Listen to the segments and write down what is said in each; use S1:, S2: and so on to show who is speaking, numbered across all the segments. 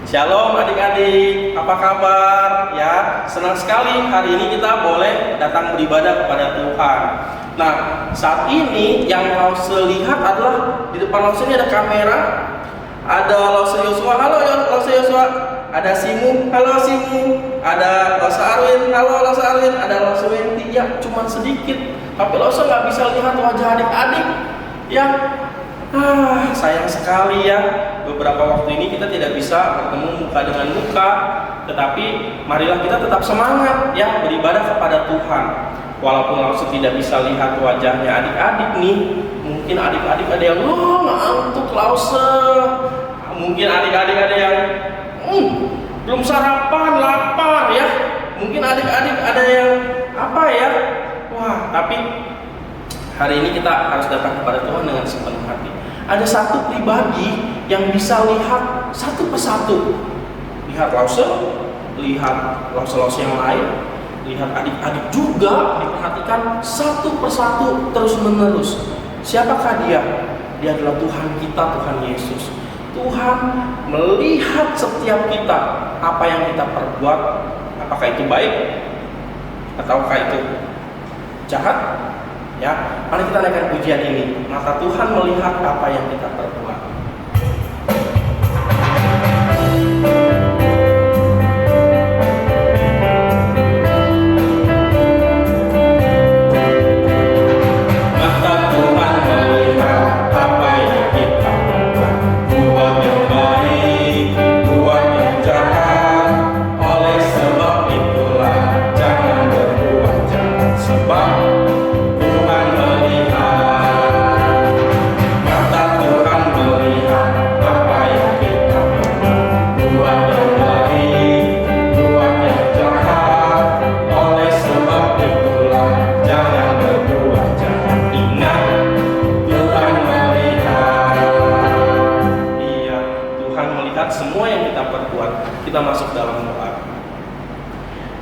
S1: Shalom adik-adik, apa kabar? Ya, senang sekali hari ini kita boleh datang beribadah kepada Tuhan. Nah, saat ini yang Lause lihat adalah di depan Lause ini ada kamera, ada Lause Yosua, halo Lause Yosua, ada Simu, halo Simu, ada Lause Arwin, halo Lause Arwin, ada Lause Wenti. Ya, cuma sedikit, tapi Lause nggak bisa lihat wajah adik-adik. Ya, sayang sekali ya. Beberapa waktu ini kita tidak bisa bertemu muka dengan muka, tetapi marilah kita tetap semangat ya beribadah kepada Tuhan. Walaupun Lause tidak bisa lihat wajahnya adik-adik nih, mungkin adik-adik ada yang ngantuk Lause, mungkin adik-adik ada yang belum sarapan, lapar ya, mungkin adik-adik ada yang apa ya, tapi hari ini kita harus datang kepada Tuhan dengan sepenuh hati. Ada satu pribadi yang bisa lihat satu persatu. Lihat Lause, lihat Lause-Lause yang lain, lihat adik-adik juga, diperhatikan satu persatu terus menerus. Siapakah dia? Dia adalah Tuhan kita, Tuhan Yesus. Tuhan melihat setiap kita, apa yang kita perbuat, apakah itu baik ataukah itu jahat. Ya, mari kita naikkan pujian ini. Mata Tuhan melihat apa yang kita perbuat. Kita masuk dalam doa.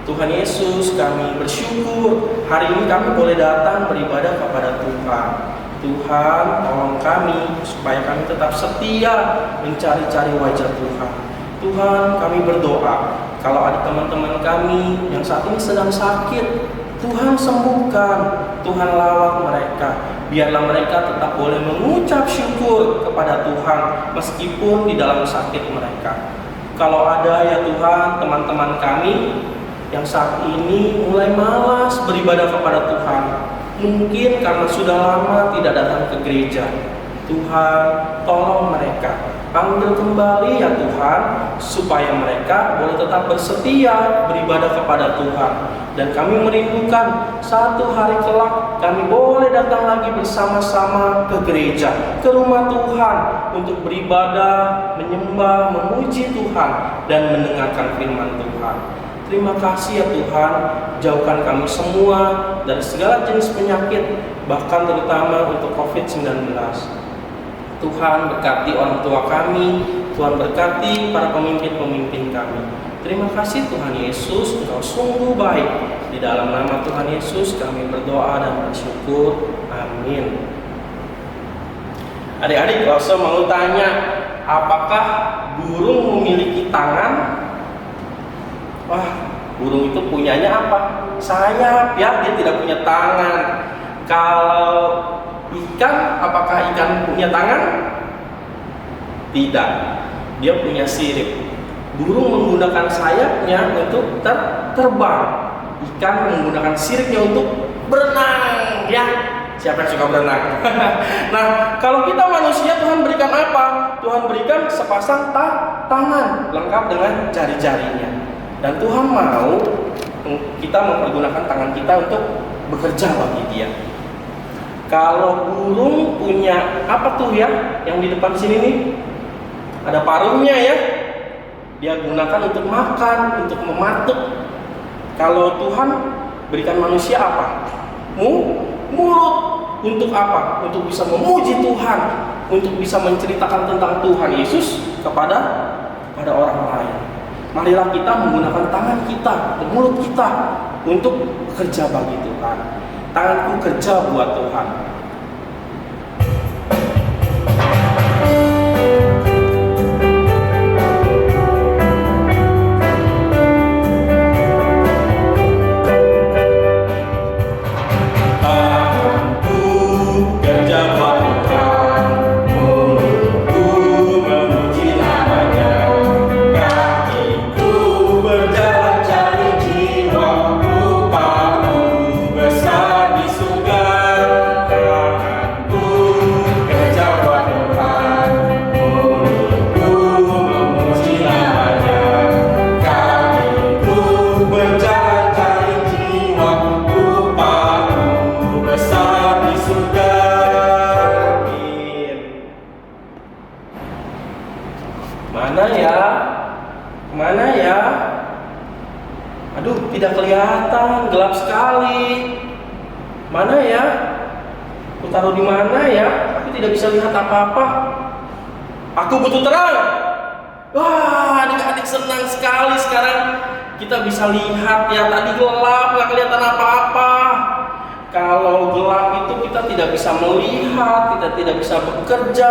S1: Tuhan Yesus, kami bersyukur hari ini kami boleh datang beribadah kepada Tuhan. Tuhan, tolong kami supaya kami tetap setia mencari-cari wajah Tuhan. Tuhan, kami berdoa kalau ada teman-teman kami yang saat ini sedang sakit, Tuhan sembuhkan, Tuhan lawat mereka. Biarlah mereka tetap boleh mengucap syukur kepada Tuhan meskipun di dalam sakit mereka. Kalau ada ya Tuhan teman-teman kami yang saat ini mulai malas beribadah kepada Tuhan, mungkin karena sudah lama tidak datang ke gereja, Tuhan tolong mereka, panggil kembali ya Tuhan, supaya mereka boleh tetap bersetia beribadah kepada Tuhan. Dan kami merindukan satu hari kelak kami boleh datang lagi bersama-sama ke gereja, ke rumah Tuhan untuk beribadah, menyembah, memuji Tuhan dan mendengarkan firman Tuhan. Terima kasih ya Tuhan, jauhkan kami semua dari segala jenis penyakit, bahkan terutama untuk COVID-19. Tuhan berkati orang tua kami, Tuhan berkati para pemimpin-pemimpin kami. Terima kasih Tuhan Yesus, Engkau sungguh baik. Di dalam nama Tuhan Yesus kami berdoa dan bersyukur. Amin. Adik-adik, Lause mau tanya, apakah burung memiliki tangan? Burung itu punyanya apa? Sayap ya, dia tidak punya tangan. Kalau ikan, apakah ikan punya tangan? Tidak, dia punya sirip. Burung menggunakan sayapnya untuk terbang. Ikan menggunakan siripnya untuk berenang. Ya, siapa yang suka berenang? Nah, kalau kita manusia, Tuhan berikan apa? Tuhan berikan sepasang tangan lengkap dengan jari-jarinya. Dan Tuhan mau kita mempergunakan tangan kita untuk bekerja bagi Dia. Kalau burung punya apa tuh ya? Yang di depan sini nih, ada paruhnya ya. Dia gunakan untuk makan, untuk mematuk. Kalau Tuhan berikan manusia apa? Mulut. Untuk apa? Untuk bisa memuji Tuhan, untuk bisa menceritakan tentang Tuhan Yesus kepada orang lain. Marilah kita menggunakan tangan kita, mulut kita untuk bekerja bagi Tuhan. Tanganku kerja buat Tuhan. Mana ya? Aku taruh di mana ya? Aku tidak bisa lihat apa-apa. Aku butuh terang. Wah, adik-adik senang sekali sekarang kita bisa lihat ya. Tadi gelap, nggak kelihatan apa-apa. Kalau gelap itu kita tidak bisa melihat, kita tidak bisa bekerja.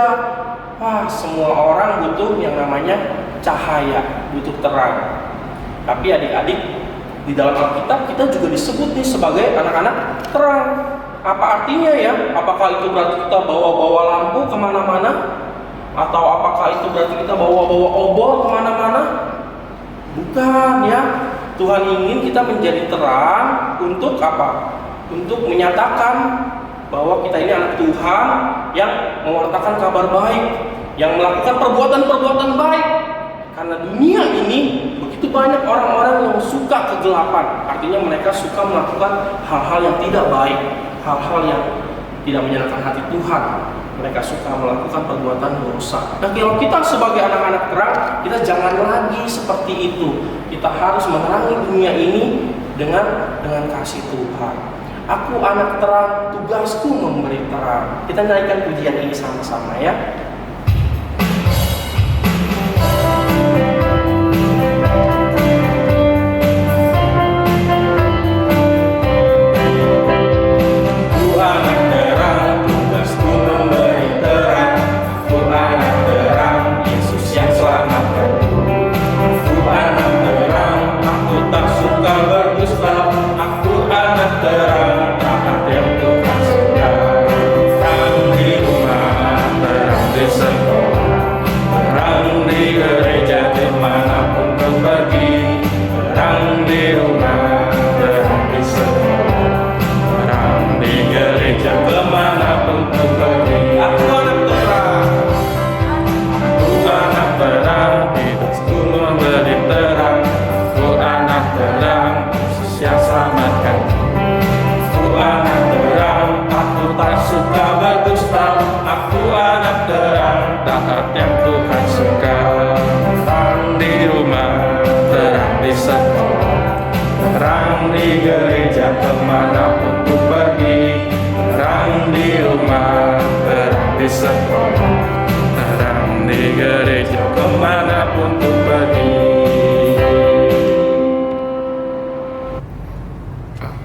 S1: Wah, semua orang butuh yang namanya cahaya, butuh terang. Tapi adik-adik, di dalam Alkitab kita juga disebut nih sebagai anak-anak terang. Apa artinya ya? Apakah itu berarti kita bawa-bawa lampu kemana-mana? Atau apakah itu berarti kita bawa-bawa obor kemana-mana? Bukan ya. Tuhan ingin kita menjadi terang untuk apa? Untuk menyatakan bahwa kita ini anak Tuhan yang mewartakan kabar baik, yang melakukan perbuatan-perbuatan baik. Karena dunia ini begitu banyak orang-orang yang suka kegelapan. Artinya mereka suka melakukan hal-hal yang tidak baik, hal-hal yang tidak menyenangkan hati Tuhan. Mereka suka melakukan perbuatan dosa. Nah, kalau kita sebagai anak-anak terang, kita jangan lagi seperti itu. Kita harus menerangi dunia ini dengan kasih Tuhan. Aku anak terang, tugasku memberi terang. Kita naikkan pujian ini sama-sama ya.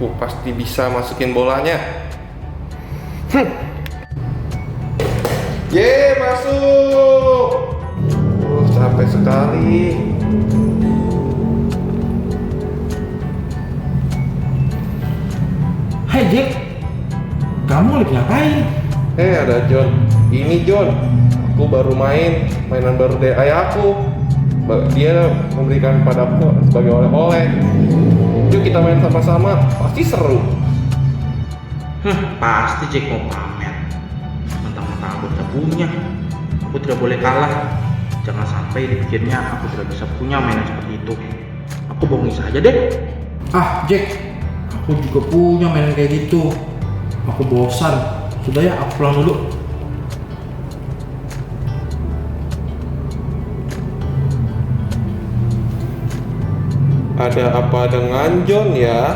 S2: Aku pasti bisa masukin bolanya. Ye, masuk. Capek sekali.
S3: Hai Jack, kamu lagi ngapain?
S2: Ada John. Ini John, aku baru mainan birthday ayahku. Dia memberikan padaku sebagai oleh-oleh. Yuk kita main sama-sama, pasti seru.
S3: Pasti Jack mau pamer. Mentang-mentang aku tidak punya, aku tidak boleh kalah. Jangan sampai dipikirnya aku tidak bisa punya mainan seperti itu. Aku bohongin saja deh. Ah Jack, aku juga punya mainan kayak gitu. Aku bosan. Sudah ya, aku pulang dulu.
S2: Ada apa dengan John ya?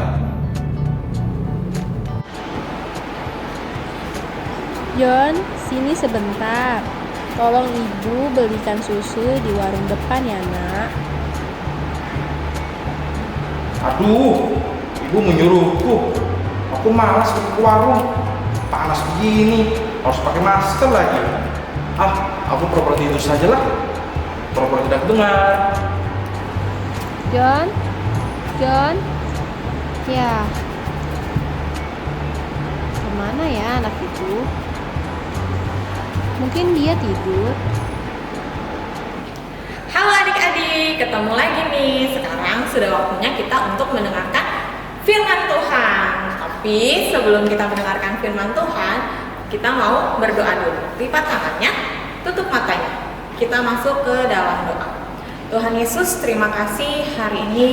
S4: John, sini sebentar. Tolong ibu belikan susu di warung depan ya nak.
S3: Aduh, ibu menyuruhku. Aku malas ke warung. Panas begini, harus pakai masker lagi. Aku pura-pura tidur saja lah. Pura-pura tidak dengar.
S4: John, ya. Kemana ya anak itu? Mungkin dia tidur.
S5: Halo adik-adik, ketemu lagi nih. Sekarang sudah waktunya kita untuk mendengarkan firman Tuhan. Tapi sebelum kita mendengarkan firman Tuhan, kita mau berdoa dulu. Lipat tangannya, tutup matanya. Kita masuk ke dalam doa. Tuhan Yesus, terima kasih hari ini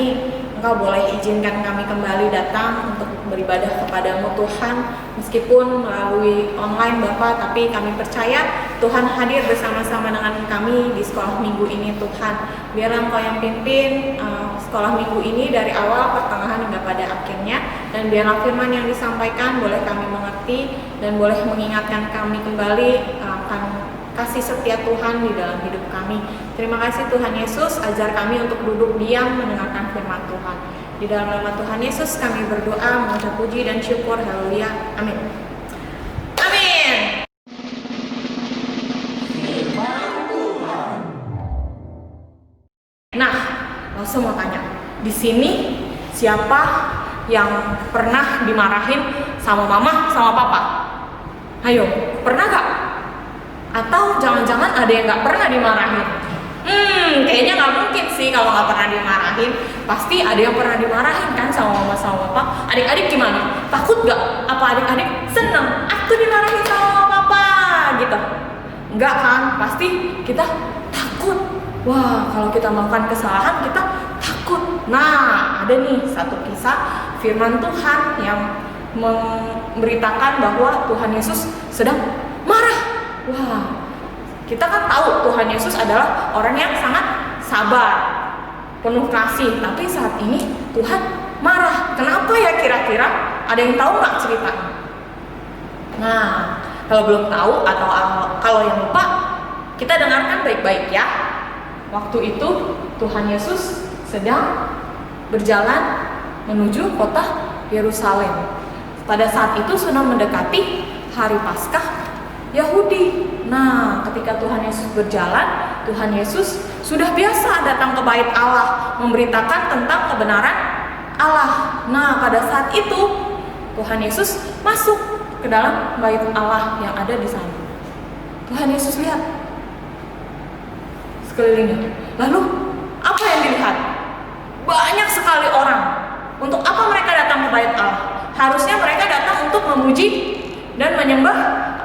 S5: Engkau boleh izinkan kami kembali datang untuk beribadah kepadamu Tuhan. Meskipun melalui online Bapa, tapi kami percaya Tuhan hadir bersama-sama dengan kami di sekolah minggu ini Tuhan. Biarlah Engkau yang pimpin sekolah minggu ini dari awal, pertengahan hingga pada akhirnya. Dan biarlah firman yang disampaikan boleh kami mengerti dan boleh mengingatkan kami kembali akan kasih setia Tuhan di dalam hidup kami. Terima kasih Tuhan Yesus, ajar kami untuk duduk diam mendengarkan firman Tuhan. Di dalam nama Tuhan Yesus kami berdoa, mengucap puji dan syukur. Haleluya. Amin. Amin. Nah, langsung mau tanya, di sini siapa yang pernah dimarahin sama mama sama papa? Ayo, pernah gak? Atau jangan-jangan ada yang gak pernah dimarahin? Kayaknya gak mungkin sih kalau gak pernah dimarahin. Pasti ada yang pernah dimarahin kan sama mama sama papa. Adik-adik gimana? Takut gak? Apa adik-adik seneng? Aku dimarahin sama papa gitu? Enggak kan? Pasti kita takut. Wah, kalau kita melakukan kesalahan kita takut. Nah, ada nih satu kisah firman Tuhan yang memberitakan bahwa Tuhan Yesus sedang marah. Wah, kita kan tahu Tuhan Yesus adalah orang yang sangat sabar, penuh kasih. Tapi saat ini Tuhan marah. Kenapa ya kira-kira? Ada yang tahu nggak ceritanya? Nah, kalau belum tahu atau kalau yang lupa, kita dengarkan baik-baik ya. Waktu itu Tuhan Yesus sedang berjalan menuju kota Yerusalem. Pada saat itu sudah mendekati hari Paskah Yahudi. Nah, ketika Tuhan Yesus berjalan, Tuhan Yesus sudah biasa datang ke bait Allah, memberitakan tentang kebenaran Allah. Nah, pada saat itu Tuhan Yesus masuk ke dalam bait Allah yang ada di sana. Tuhan Yesus lihat sekelilingnya. Lalu apa yang dilihat? Banyak sekali orang. Untuk apa mereka datang ke bait Allah? Harusnya mereka datang untuk memuji dan menyembah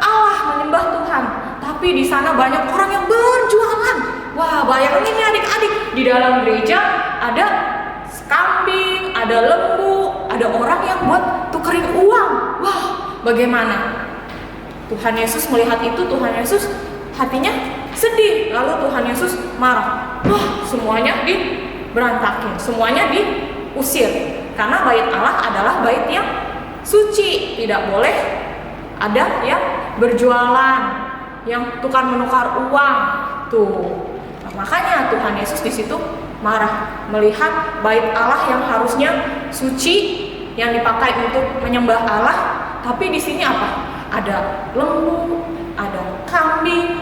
S5: Allah, menyembah Tuhan. Tapi di sana banyak orang yang berjualan. Wah, bayangin nih adik-adik, di dalam gereja ada kambing, ada lembu, ada orang yang buat tukerin uang. Wah, bagaimana? Tuhan Yesus melihat itu, Tuhan Yesus hatinya sedih. Lalu Tuhan Yesus marah. Wah, semuanya diberantakin, semuanya diusir. Karena bait Allah adalah bait yang suci, tidak boleh ada yang berjualan, yang tukar menukar uang. Tuh. Nah, makanya Tuhan Yesus di situ marah melihat bait Allah yang harusnya suci, yang dipakai untuk menyembah Allah, tapi di sini apa? Ada lembu, ada kambing,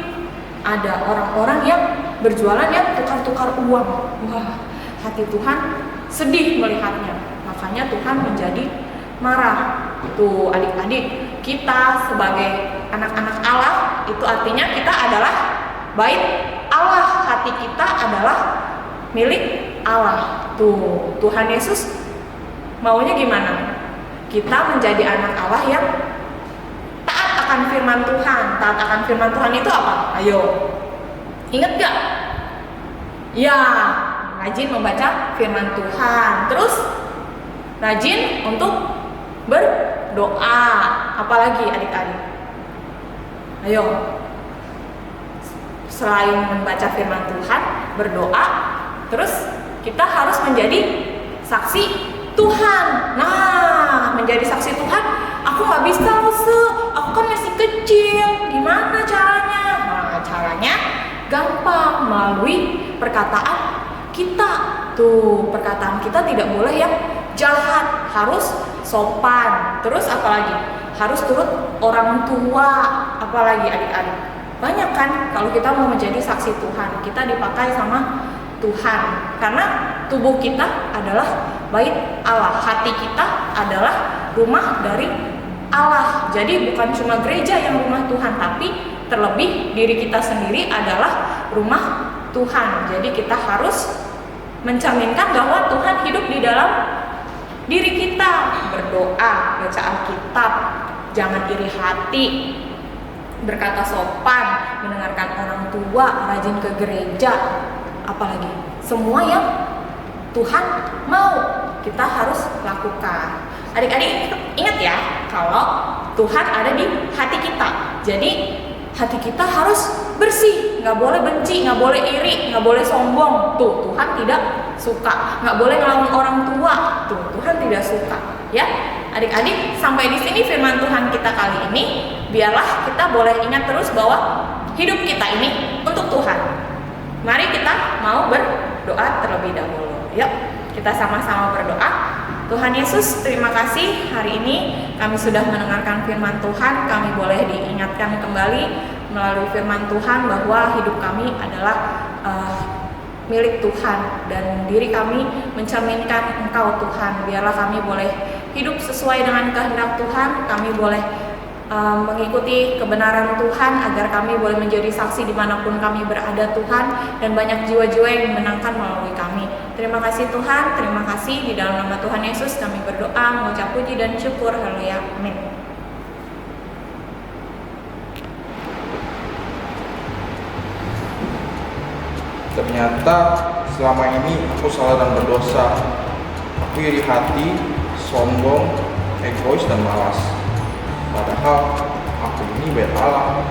S5: ada orang-orang yang berjualan yang tukar-tukar uang. Wah, hati Tuhan sedih melihatnya. Makanya Tuhan menjadi marah. Tuh adik-adik, kita sebagai anak-anak Allah, itu artinya kita adalah bait Allah. Hati kita adalah milik Allah. Tuh, Tuhan Yesus maunya gimana? Kita menjadi anak Allah yang taat akan firman Tuhan. Taat akan firman Tuhan itu apa? Ayo, ingat gak? Ya, rajin membaca firman Tuhan. Terus rajin untuk berdoa. Apalagi adik-adik? Ayo, selain membaca firman Tuhan, berdoa, terus kita harus menjadi saksi Tuhan. Nah, menjadi saksi Tuhan, aku gak bisa aku kan masih kecil. Gimana caranya? Nah, caranya gampang, melalui perkataan kita. Tuh, perkataan kita tidak boleh yang jahat, harus sopan. Terus apalagi? Harus turut orang tua. Apalagi adik-adik? Banyak kan kalau kita mau menjadi saksi Tuhan, kita dipakai sama Tuhan. Karena tubuh kita adalah bait Allah, hati kita adalah rumah dari Allah. Jadi bukan cuma gereja yang rumah Tuhan, tapi terlebih diri kita sendiri adalah rumah Tuhan. Jadi kita harus mencerminkan bahwa Tuhan hidup di dalam diri kita. Berdoa, baca Alkitab, jangan iri hati, berkata sopan, mendengarkan orang tua, rajin ke gereja. Apalagi semua yang Tuhan mau kita harus lakukan. Adik-adik ingat ya, kalau Tuhan ada di hati kita. Jadi hati kita harus bersih, nggak boleh benci, nggak boleh iri, nggak boleh sombong. Tuh Tuhan tidak suka. Nggak boleh ngelawan orang tua. Tuh Tuhan tidak suka. Ya, adik-adik, sampai di sini firman Tuhan kita kali ini. Biarlah kita boleh ingat terus bahwa hidup kita ini untuk Tuhan. Mari kita mau berdoa terlebih dahulu. Yuk, kita sama-sama berdoa. Tuhan Yesus, terima kasih hari ini kami sudah mendengarkan firman Tuhan. Kami boleh diingatkan kembali melalui firman Tuhan bahwa hidup kami adalah milik Tuhan dan diri kami mencerminkan Engkau Tuhan. Biarlah kami boleh hidup sesuai dengan kehendak Tuhan. Kami boleh mengikuti kebenaran Tuhan agar kami boleh menjadi saksi dimanapun kami berada Tuhan, dan banyak jiwa-jiwa yang dimenangkan melalui kami. Terima kasih Tuhan, terima kasih. Di dalam nama Tuhan Yesus kami berdoa, mengucap puji dan syukur. Haleluya, amin.
S3: Ternyata selama ini aku salah dan berdosa. Aku iri hati, sombong, egois dan malas. Padahal aku ini bait Allah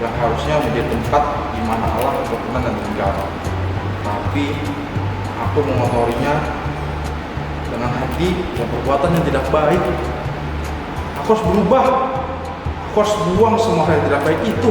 S3: yang harusnya menjadi tempat di mana Allah berkenan dan tinggal. Tapi aku mengotorinya dengan hati dan perbuatan yang tidak baik. Aku harus berubah. Aku harus buang semua hal yang tidak baik itu.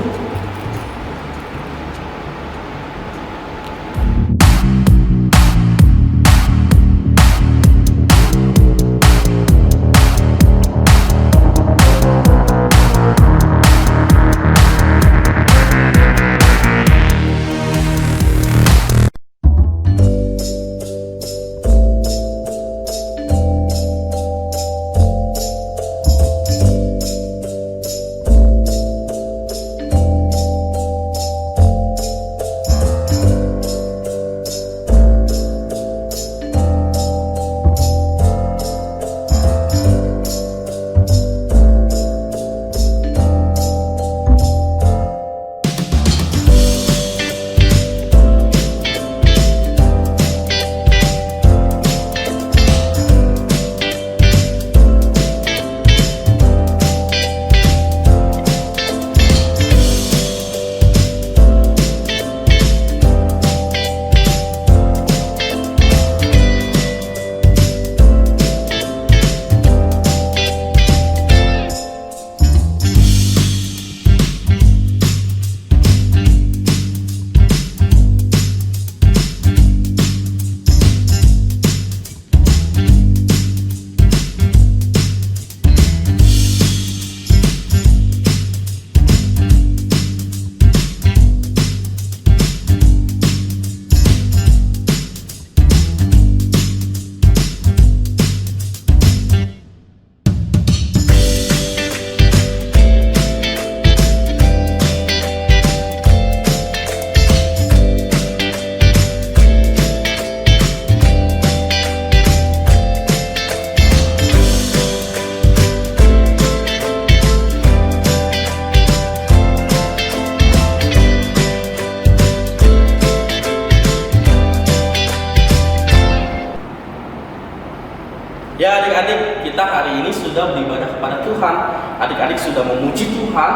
S1: Ya adik-adik, kita hari ini sudah beribadah kepada Tuhan. Adik-adik sudah memuji Tuhan,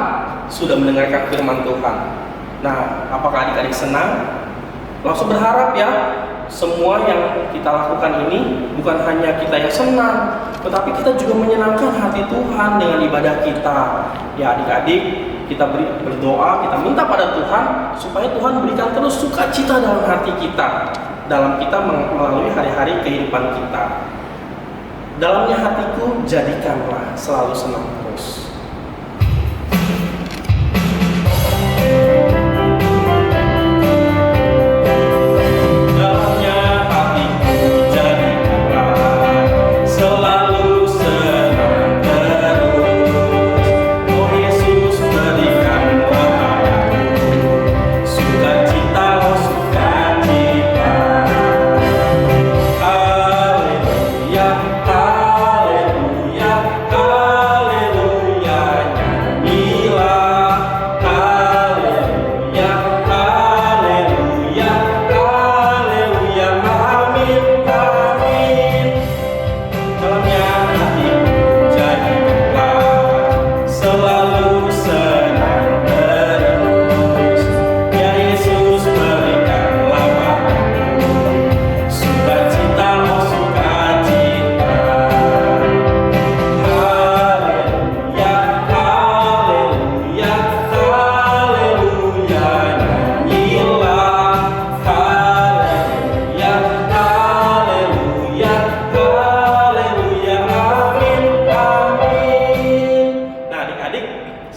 S1: sudah mendengarkan firman Tuhan. Nah, apakah adik-adik senang? Langsung berharap ya, semua yang kita lakukan ini bukan hanya kita yang senang, tetapi kita juga menyenangkan hati Tuhan dengan ibadah kita. Ya adik-adik, kita berdoa, kita minta pada Tuhan supaya Tuhan berikan terus sukacita dalam hati kita, dalam kita melalui hari-hari kehidupan kita. Dalamnya hatiku jadikanlah selalu senang terus. Dalamnya hatiku jadikanlah selalu senang terus. Oh Yesus, berikanlah padaku sukacita, oh sukacita. Haleluya, haleluya, haleluya.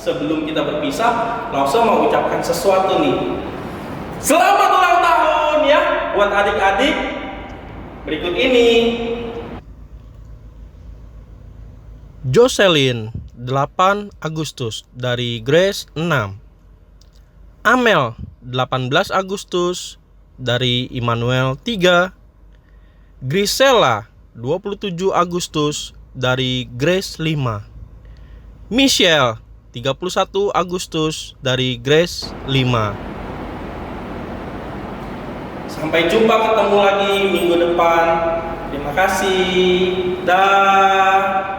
S1: sebelum kita berpisah, Lause mau ucapkan sesuatu nih. Selamat ulang tahun ya buat adik-adik. Berikut ini.
S6: Jocelyn 8 Agustus dari Grace 6. Amel 18 Agustus dari Immanuel 3. Grisela 27 Agustus dari Grace 5. Michelle 31 Agustus dari Grace 5.
S1: Sampai jumpa, ketemu lagi minggu depan. Terima kasih. Dah.